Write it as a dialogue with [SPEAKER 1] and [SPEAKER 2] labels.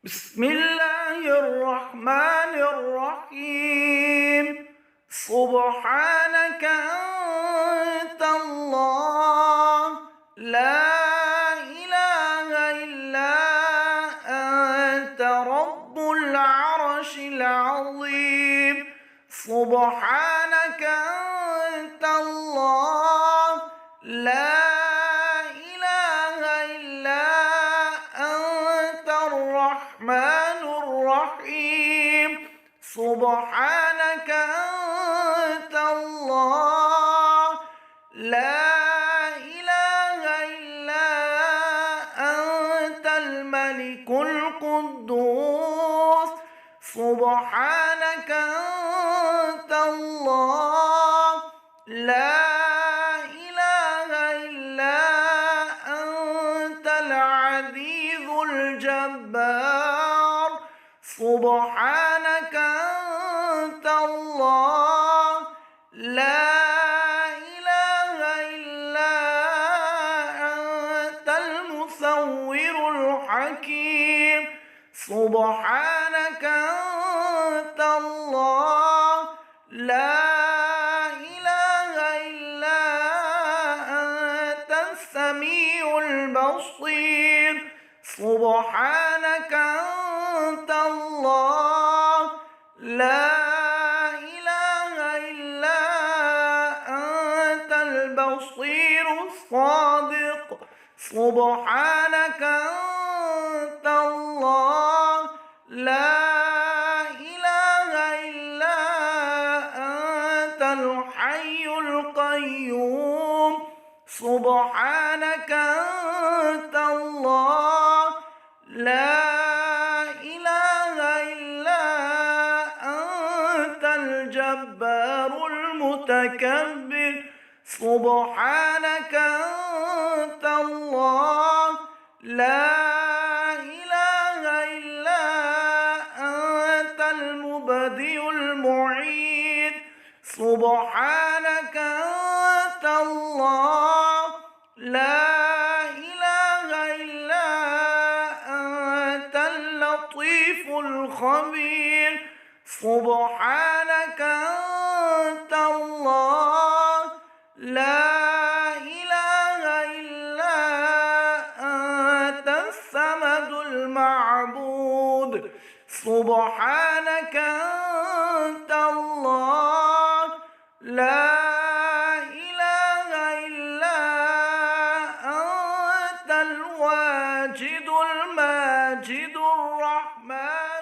[SPEAKER 1] بسم الله الرحمن الرحيم. سبحانك أنت الله لا إله إلا أنت رب العرش العظيم. سبحانك أنت الله لا إله إلا أنت الرحمن الرحيم. سبحانك أنت الله لا إله إلا أنت الملك القدوس. سبحانك أنت الله لا إله إلا أنت العزيز الجبار. سبحانك أنت الله لا إله إلا أنت المصور الحكيم. سبحانك أنت الله لا إله إلا أنت السميع البصير. سبحانك أنت الله لا إله إلا أنت البصير الصادق. سبحانك أنت الله لا إله إلا أنت الحي القيوم. سبحانك أنت الله لا إله إلا أنت الجبار المتكبر. سبحانك أنت الله لا إله إلا أنت المبدئ المعيد. سبحانك أنت الله لا إله إلا أنت اللطيف الخبير. سبحانك أنت الله لا إله إلا أنت الصمد المعبود. سبحانك أنت الله لا إله إلا أنت الواجد الماجد الرحمن